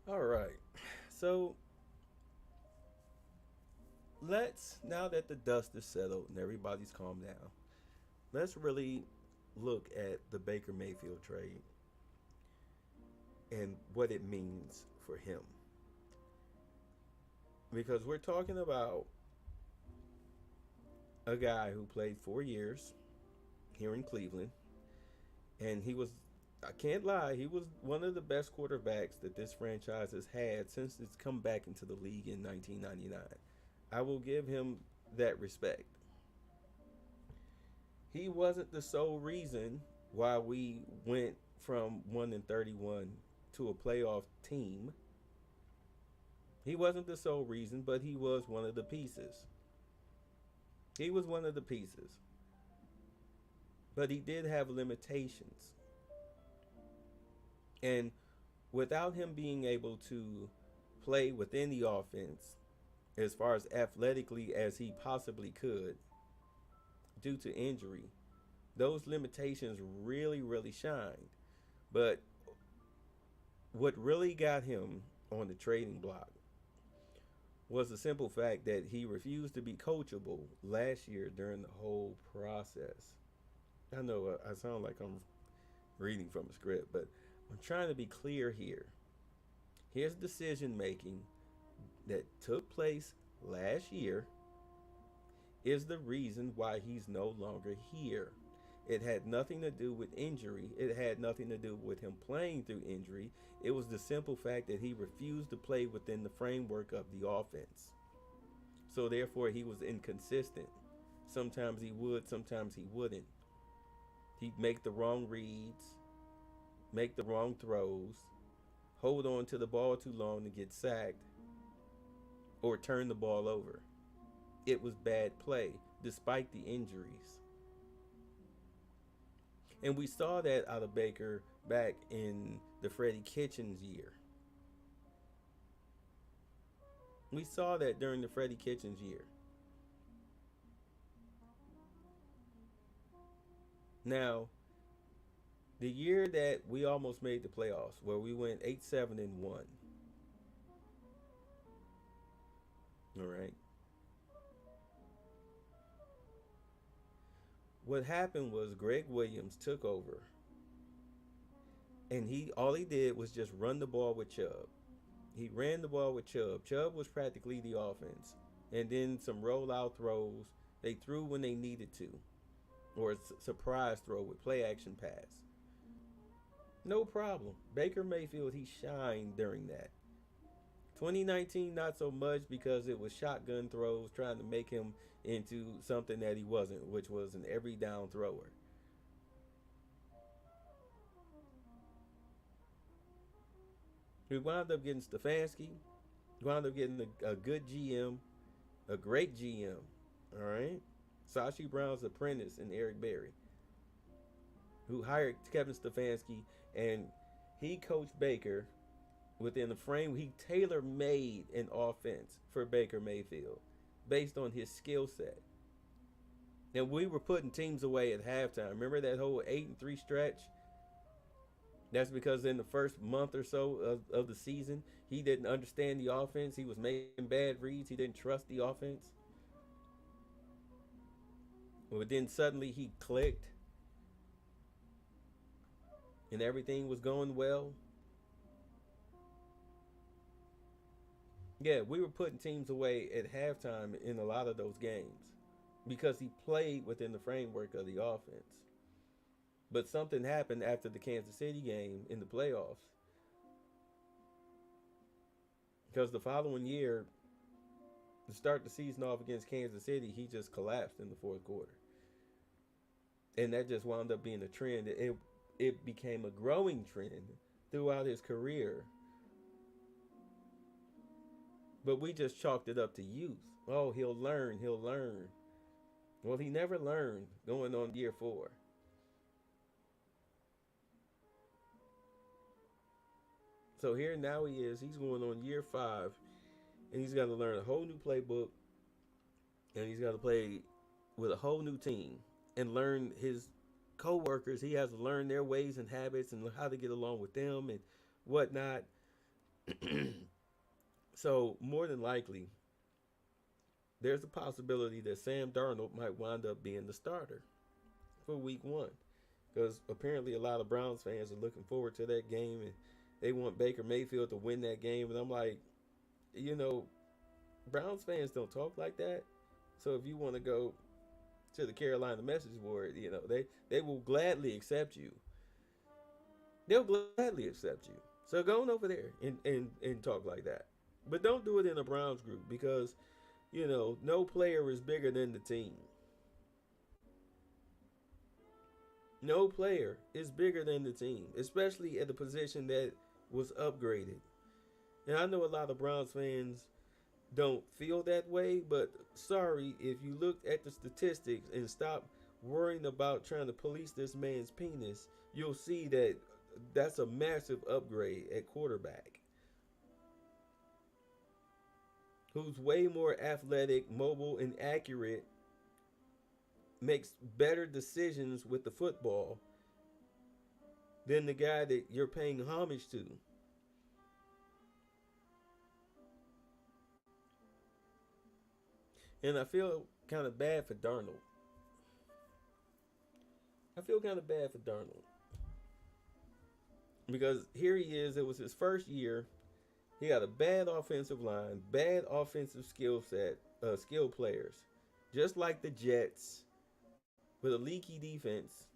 All right. So now that the dust is settled and everybody's calmed down, let's really look at the Baker Mayfield trade and what it means for him. Because we're talking about a guy who played 4 years here in Cleveland, and I can't lie, he was one of the best quarterbacks that this franchise has had since it's come back into the league in 1999. I will give him that respect. He wasn't the sole reason why we went from 1-31 to a playoff team. He wasn't the sole reason, but he was one of the pieces. He was one of the pieces. But he did have limitations. And without him being able to play within the offense as far as athletically as he possibly could due to injury, those limitations really, really shined. But what really got him on the trading block was the simple fact that he refused to be coachable last year during the whole process. I know I sound like I'm reading from a script, but I'm trying to be clear here. His decision making that took place last year is the reason why he's no longer here. It had nothing to do with injury. It had nothing to do with him playing through injury. It was the simple fact that he refused to play within the framework of the offense. So therefore, he was inconsistent. Sometimes he would, sometimes he wouldn't. He'd make the wrong reads, make the wrong throws, hold on to the ball too long to get sacked, or turn the ball over. It was bad play, despite the injuries. And we saw that out of Baker back in the Freddie Kitchens year. We saw that during the Freddie Kitchens year. Now, the year that we almost made the playoffs, where we went 8-7-1. All right. What happened was Greg Williams took over, and he all he did was just run the ball with Chubb. He ran the ball with Chubb. Chubb was practically the offense, and then some rollout throws. They threw when they needed to, or a surprise throw with play action pass. No problem. Baker Mayfield, he shined during that. 2019, not so much because it was shotgun throws trying to make him into something that he wasn't, which was an every down thrower. We wound up getting Stefanski, wound up getting a good GM, a great GM. All right. Sashi Brown's apprentice and Eric Berry, who hired Kevin Stefanski, and he coached Baker within the frame. He tailor made an offense for Baker Mayfield based on his skill set. And we were putting teams away at halftime. Remember that whole 8-3 stretch? That's because in the first month or so of the season, he didn't understand the offense. He was making bad reads. He didn't trust the offense. But then suddenly he clicked and everything was going well. Yeah, we were putting teams away at halftime in a lot of those games because he played within the framework of the offense. But something happened after the Kansas City game in the playoffs because the following year, to start the season off against Kansas City, he just collapsed in the fourth quarter. And that just wound up being a trend. It became a growing trend throughout his career. But we just chalked it up to youth. Oh, he'll learn, he'll learn. Well, he never learned going on year 4. So here now he is. He's going on year 5, and he's got to learn a whole new playbook, and he's got to play with a whole new team and learn his co-workers. He has to learn their ways and habits and how to get along with them and whatnot. So more than likely, there's a possibility that Sam Darnold might wind up being the starter for Week One, because apparently a lot of Browns fans are looking forward to that game and they want Baker Mayfield to win that game. And I'm like, you know, Browns fans don't talk like that. So if you want to go to the Carolina message board, they will gladly accept you. They'll gladly accept you. So go on over there and talk like that. But don't do it in a Browns group because, no player is bigger than the team. No player is bigger than the team, especially at the position that was upgraded. And I know a lot of Browns fans don't feel that way, but sorry, if you looked at the statistics and stop worrying about trying to police this man's penis, you'll see that that's a massive upgrade at quarterback. Who's way more athletic, mobile, and accurate, makes better decisions with the football than the guy that you're paying homage to. And I feel kind of bad for Darnold. I feel kind of bad for Darnold. Because here he is, it was his first year. He got a bad offensive line, bad offensive skill players. Just like the Jets, with a leaky defense.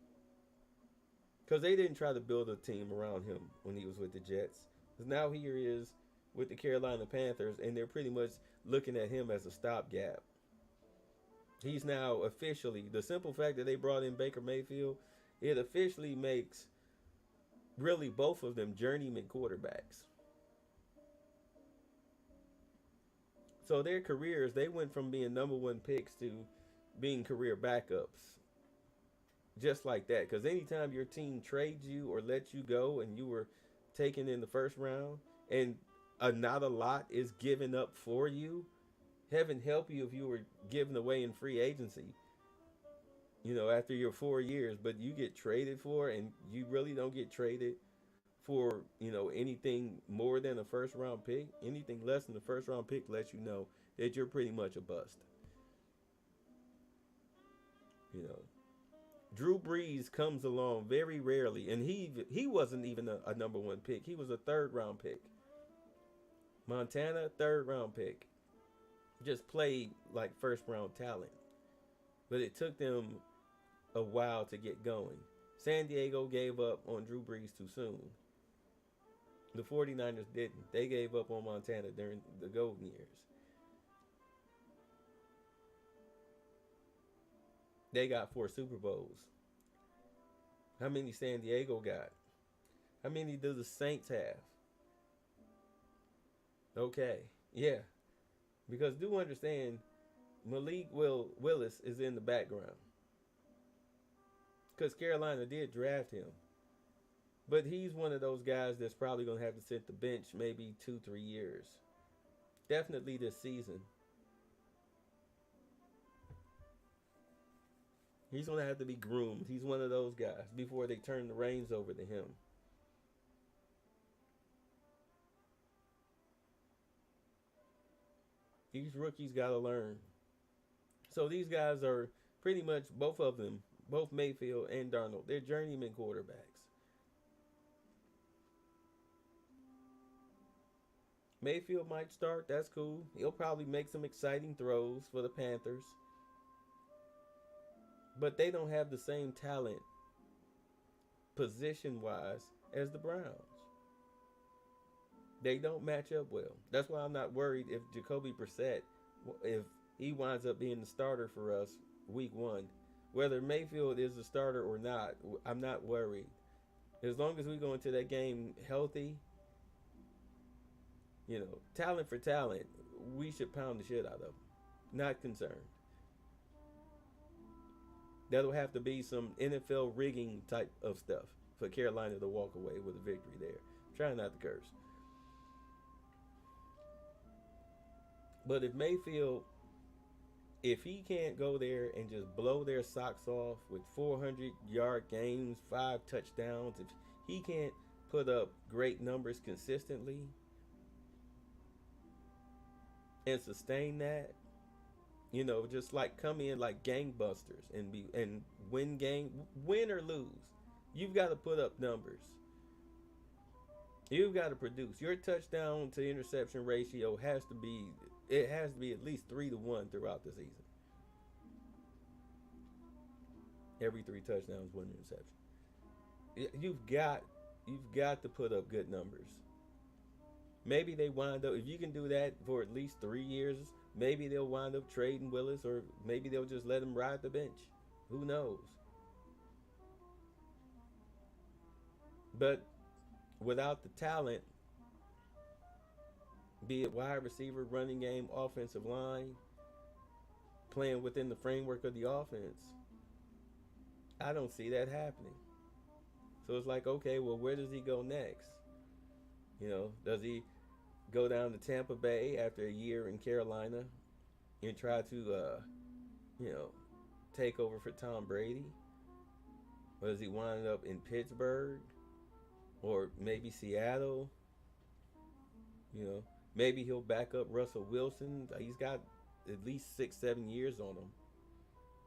Because they didn't try to build a team around him when he was with the Jets. Because now here he is with the Carolina Panthers, and they're pretty much looking at him as a stopgap. He's now officially, the simple fact that they brought in Baker Mayfield, it officially makes really both of them journeyman quarterbacks. So their careers, they went from being number one picks to being career backups. Just like that. Because anytime your team trades you or lets you go and you were taken in the first round and not a lot is given up for you, heaven help you if you were given away in free agency, after your 4 years, but you get traded for and you really don't get traded for, anything more than a first round pick. Anything less than the first round pick lets you know that you're pretty much a bust. You know, Drew Brees comes along very rarely, and he wasn't even a number one pick. He was a third round pick. Montana, third round pick. Just played like first round talent, but it took them a while to get going. San Diego gave up on Drew Brees too soon. The 49ers didn't. They gave up on Montana during the golden years. They got 4 Super Bowls. How many San Diego got? How many do the Saints have? Okay, yeah. Because do understand, Malik Willis is in the background. Because Carolina did draft him. But he's one of those guys that's probably going to have to sit the bench maybe 2-3 years. Definitely this season. He's going to have to be groomed. He's one of those guys before they turn the reins over to him. These rookies got to learn. So these guys are pretty much, both of them, both Mayfield and Darnold, they're journeyman quarterbacks. Mayfield might start, that's cool. He'll probably make some exciting throws for the Panthers. But they don't have the same talent, position-wise, as the Browns. They don't match up well. That's why I'm not worried if Jacoby Brissett, if he winds up being the starter for us week 1. Whether Mayfield is the starter or not, I'm not worried. As long as we go into that game healthy, talent for talent, we should pound the shit out of them. Not concerned. That'll have to be some NFL rigging type of stuff for Carolina to walk away with a victory there. Trying not to curse. But if Mayfield, if he can't go there and just blow their socks off with 400-yard games, 5 touchdowns, if he can't put up great numbers consistently, and sustain that, just like come in like gangbusters and win or lose, you've got to put up numbers. You've got to produce. Your touchdown to interception ratio has to be at least 3-1 throughout the season. Every three touchdowns, one interception. You've got to put up good numbers. Maybe they wind up, if you can do that for at least 3 years, maybe they'll wind up trading Willis, or maybe they'll just let him ride the bench. Who knows? But without the talent, be it wide receiver, running game, offensive line, playing within the framework of the offense, I don't see that happening. So it's like, okay, well, where does he go next? Does he go down to Tampa Bay after a year in Carolina and try to, you know, take over for Tom Brady? Or does he wind up in Pittsburgh or maybe Seattle? Maybe he'll back up Russell Wilson. He's got at least 6, 7 years on him.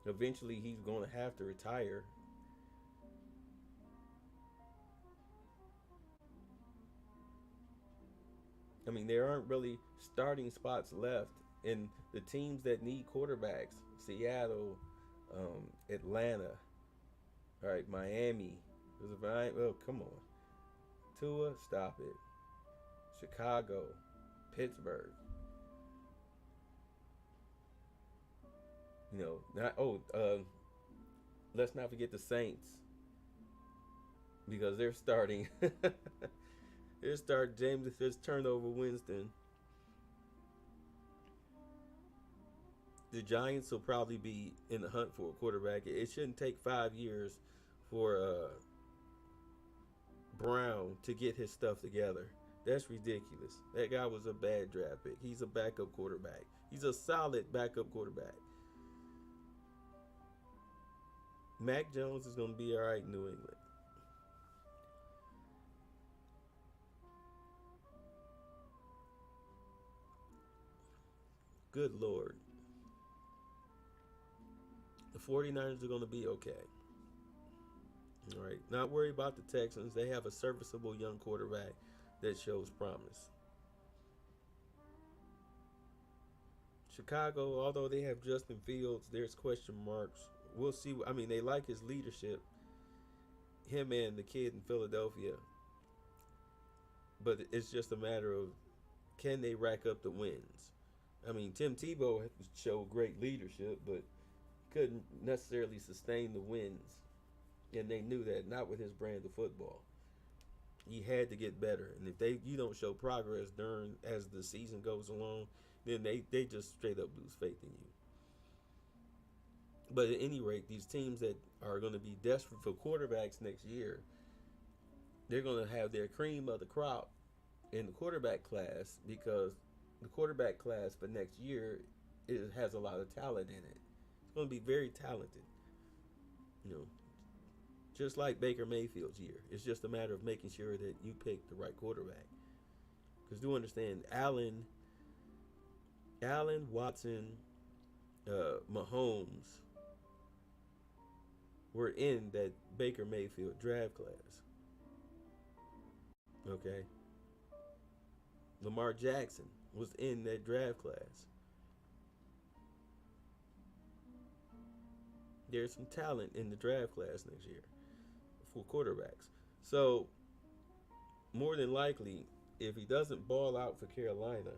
Eventually, he's going to have to retire. I mean, there aren't really starting spots left in the teams that need quarterbacks. Seattle, Atlanta, all right, Miami. Oh, come on. Tua, stop it. Chicago, Pittsburgh. Not let's not forget the Saints because they're starting. They're starting James Fish turnover Winston. The Giants will probably be in the hunt for a quarterback. It shouldn't take 5 years for Brown to get his stuff together. That's ridiculous. That guy was a bad draft pick. He's a backup quarterback. He's a solid backup quarterback. Mac Jones is going to be all right in New England. Good Lord. The 49ers are going to be okay. All right. Not worry about the Texans. They have a serviceable young quarterback that shows promise. Chicago, although they have Justin Fields, there's question marks. We'll see. I mean, they like his leadership, him and the kid in Philadelphia. But it's just a matter of, can they rack up the wins? I mean, Tim Tebow showed great leadership, but couldn't necessarily sustain the wins. And they knew that, not with his brand of football. He had to get better. And if you don't show progress as the season goes along, then they just straight up lose faith in you. But at any rate, these teams that are going to be desperate for quarterbacks next year, they're going to have their cream of the crop in the quarterback class, because the quarterback class for next year has a lot of talent in it. It's going to be very talented. Just like Baker Mayfield's year. It's just a matter of making sure that you pick the right quarterback. Because do understand, Allen, Watson, Mahomes were in that Baker Mayfield draft class. Okay? Lamar Jackson was in that draft class. There's some talent in the draft class next year for quarterbacks. So, more than likely, if he doesn't ball out for Carolina,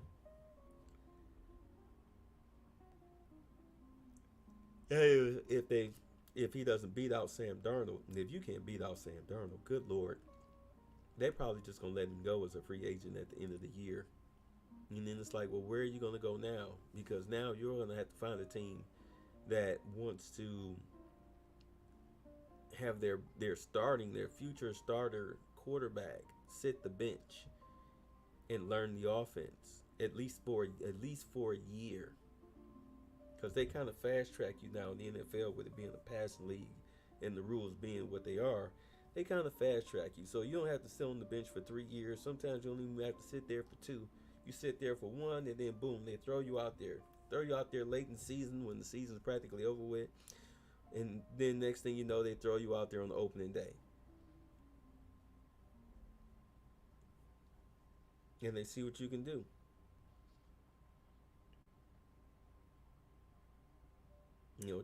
if he doesn't beat out Sam Darnold, and if you can't beat out Sam Darnold, good Lord, they're probably just going to let him go as a free agent at the end of the year. And then it's like, well, where are you going to go now? Because now you're going to have to find a team that wants to have their future starter quarterback sit the bench and learn the offense at least for a year, because they kind of fast track you now in the NFL with it being a passing league and the rules being what they are. They kind of fast track you, so you don't have to sit on the bench for 3 years. Sometimes you don't even have to sit there for 2. You sit there for one, and then boom, they throw you out there. Throw you out there late in the season when the season's practically over with. And then next thing you know, they throw you out there on the opening day. And they see what you can do.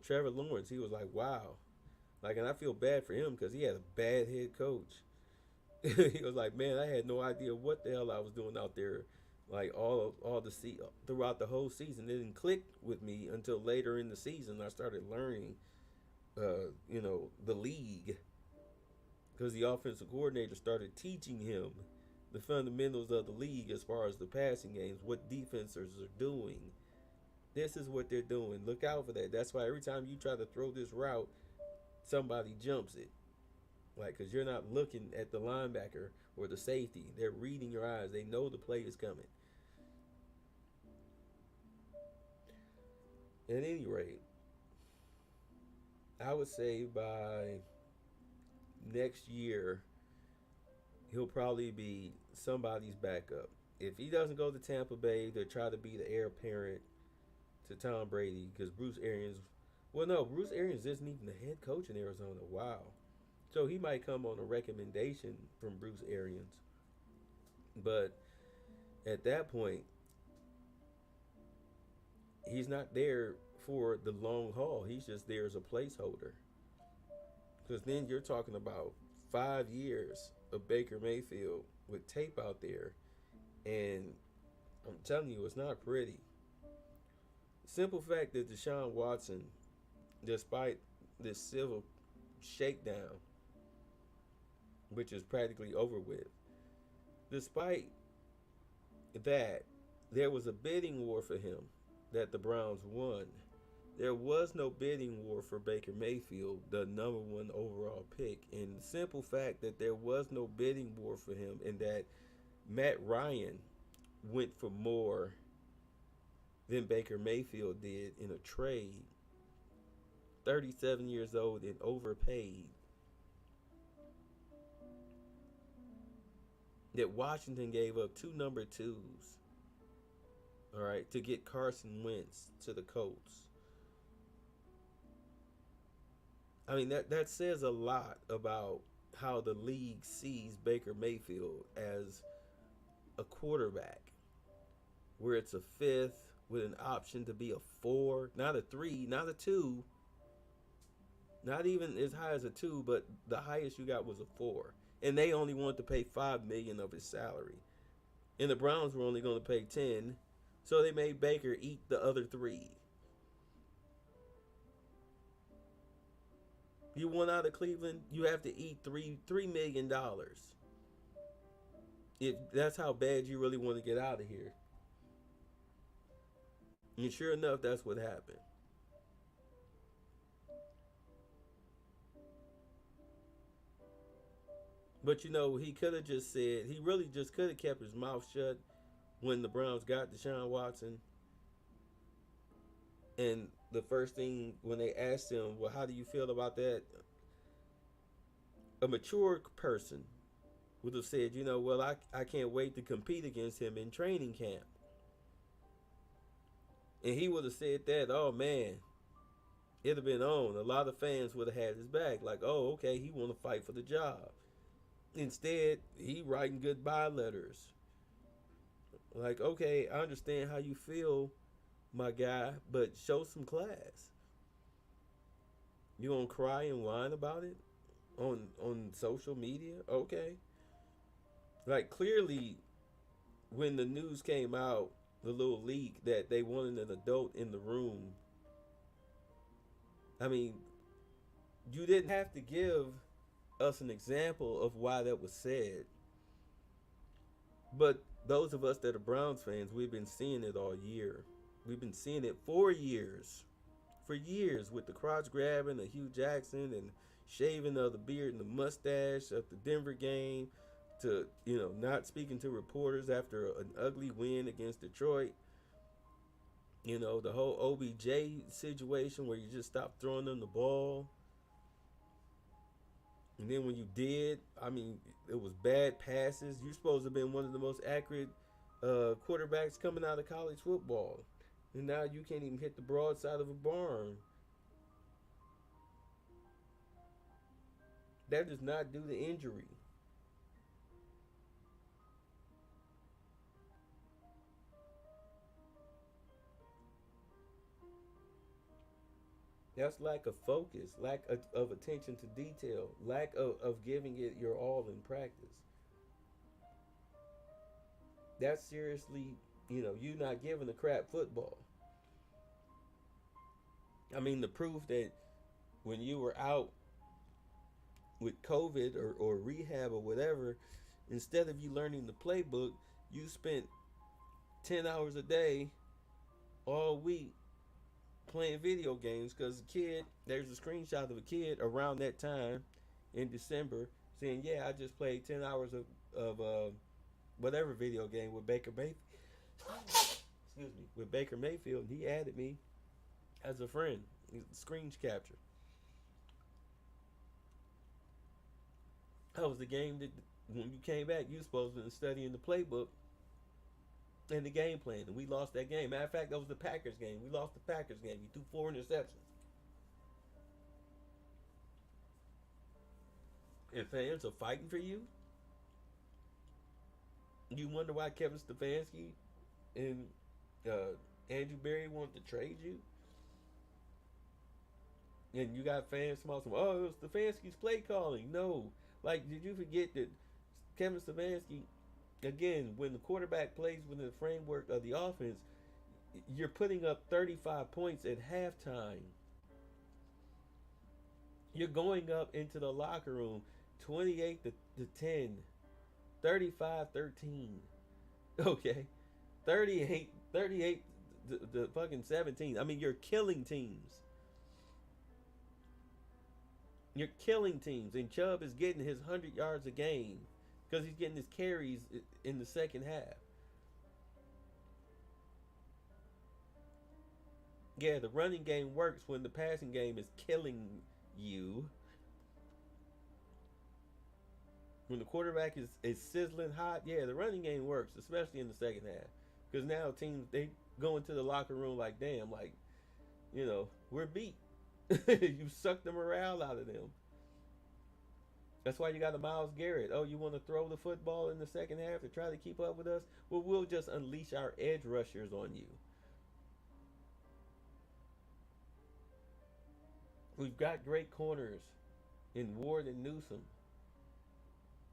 Trevor Lawrence, he was like, wow. Like, and I feel bad for him because he had a bad head coach. He was like, man, I had no idea what the hell I was doing out there. Like all the throughout the whole season, it didn't click with me until later in the season. I started learning, the league because the offensive coordinator started teaching him the fundamentals of the league as far as the passing games, what defenses are doing. This is what they're doing. Look out for that. That's why every time you try to throw this route, somebody jumps it. Like, because you're not looking at the linebacker or the safety. They're reading your eyes. They know the play is coming. At any rate, I would say by next year, he'll probably be somebody's backup. If he doesn't go to Tampa Bay to try to be the heir apparent to Tom Brady, because Bruce Arians, well, no, Bruce Arians isn't even the head coach in Arizona. Wow. So he might come on a recommendation from Bruce Arians. But at that point, he's not there for the long haul. He's just there as a placeholder. Because then you're talking about 5 years of Baker Mayfield with tape out there. And I'm telling you, it's not pretty. Simple fact that Deshaun Watson, despite this civil shakedown, which is practically over with, despite that, there was a bidding war for him that the Browns won. There was no bidding war for Baker Mayfield, the number one overall pick. And the simple fact that there was no bidding war for him and that Matt Ryan went for more than Baker Mayfield did in a trade, 37 years old and overpaid, that Washington gave up two number twos, all right, to get Carson Wentz to the Colts. I mean, that says a lot about how the league sees Baker Mayfield as a quarterback, where it's a fifth with an option to be a four, not a three, not a two, not even as high as a two, but the highest you got was a four. And they only wanted to pay $5 million of his salary. And the Browns were only going to pay 10, so they made Baker eat the other three. You want out of Cleveland, you have to eat $3 million. If that's how bad you really want to get out of here. And sure enough, that's what happened. But he could have just said, he really just could have kept his mouth shut when the Browns got Deshaun Watson. And the first thing when they asked him, well, how do you feel about that? A mature person would have said, well, I can't wait to compete against him in training camp. And he would have said that, oh man, it'd have been on. A lot of fans would have had his back. Like, oh, okay, he want to fight for the job. Instead, he writing goodbye letters. Like, okay, I understand how you feel, my guy, but show some class. You gonna cry and whine about it on social media? Okay. Like, clearly, when the news came out, the little leak that they wanted an adult in the room, I mean, you didn't have to give us an example of why that was said. But those of us that are Browns fans, we've been seeing it all year. We've been seeing it for years. For years, with the crotch grabbing of Hugh Jackson and shaving of the beard and the mustache at the Denver game, to not speaking to reporters after an ugly win against Detroit. The whole OBJ situation where you just stopped throwing them the ball. And then when you did, I mean, it was bad passes. You're supposed to have been one of the most accurate quarterbacks coming out of college football, and now you can't even hit the broadside of a barn. That does not due to injury. That's lack of focus, lack of attention to detail, lack of giving it your all in practice. That's seriously, you not giving a crap football. I mean, the proof that when you were out with COVID or rehab or whatever, instead of you learning the playbook, you spent 10 hours a day all week playing video games because a kid, there's a screenshot of a kid around that time in December saying, yeah, I just played 10 hours of whatever video game with Baker Mayfield. Excuse me, with Baker Mayfield. He added me as a friend. Screen capture. That was the game that when you came back, you were supposed to be studying the playbook and the game plan, and we lost that game. Matter of fact, that was the Packers game. We lost the Packers game. You threw 4 interceptions. And fans are fighting for you. You wonder why Kevin Stefanski and Andrew Berry wanted to trade you. And you got fans small, oh, it was Stefanski's play calling. No. Like, did you forget that Kevin Stefanski, again, when the quarterback plays within the framework of the offense, you're putting up 35 points at halftime. You're going up into the locker room 28 to 10, 35-13. Okay. 38 the fucking 17. I mean, you're killing teams. You're killing teams, and Chubb is getting his 100 yards a game because he's getting his carries in the second half. Yeah, the running game works when the passing game is killing you. When the quarterback is sizzling hot, yeah, the running game works, especially in the second half. Because now teams, they go into the locker room like, damn, like, we're beat. You sucked the morale out of them. That's why you got a Miles Garrett. Oh, you want to throw the football in the second half to try to keep up with us? Well, we'll just unleash our edge rushers on you. We've got great corners in Ward and Newsom.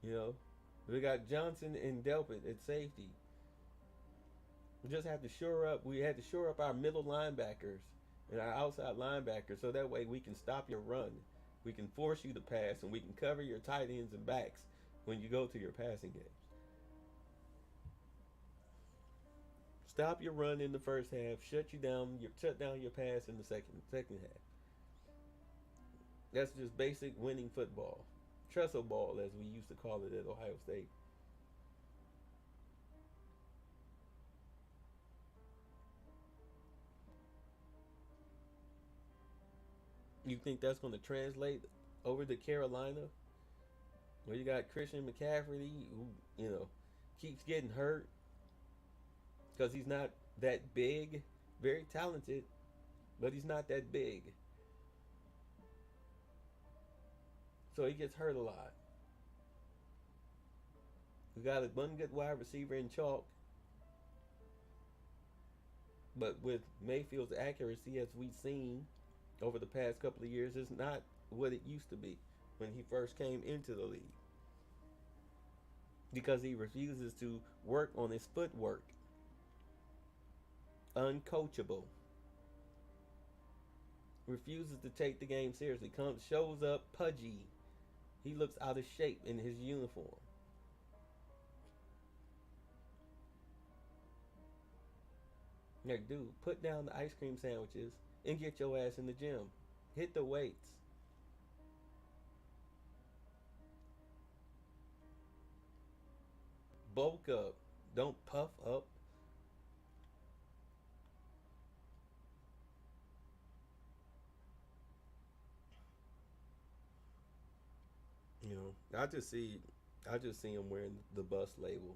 You know, we got Johnson and Delpit at safety. We just have to shore up. We had to shore up our middle linebackers and our outside linebackers so that way we can stop your run. We can force you to pass and we can cover your tight ends and backs when you go to your passing game. Stop your run in the first half. Shut down your pass in the second half. That's just basic winning football. Trestle ball, as we used to call it at Ohio State. You think that's going to translate over to Carolina, where you got Christian McCaffrey, who keeps getting hurt because he's not that big, very talented, but he's not that big, so he gets hurt a lot. We got one good wide receiver in Chalk, but with Mayfield's accuracy, as we've seen over the past couple of years, is not what it used to be when he first came into the league because he refuses to work on his footwork. Uncoachable. Refuses to take the game seriously. Shows up pudgy. He looks out of shape in his uniform. Like, dude, put down the ice cream sandwiches and get your ass in the gym. Hit the weights. Bulk up. Don't puff up. I just see him wearing the bus label.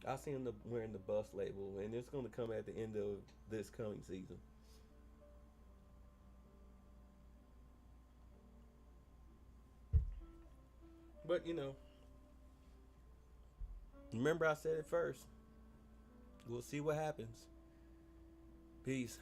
I see him wearing the bust label, and it's going to come at the end of this coming season. But remember I said it first. We'll see what happens. Peace.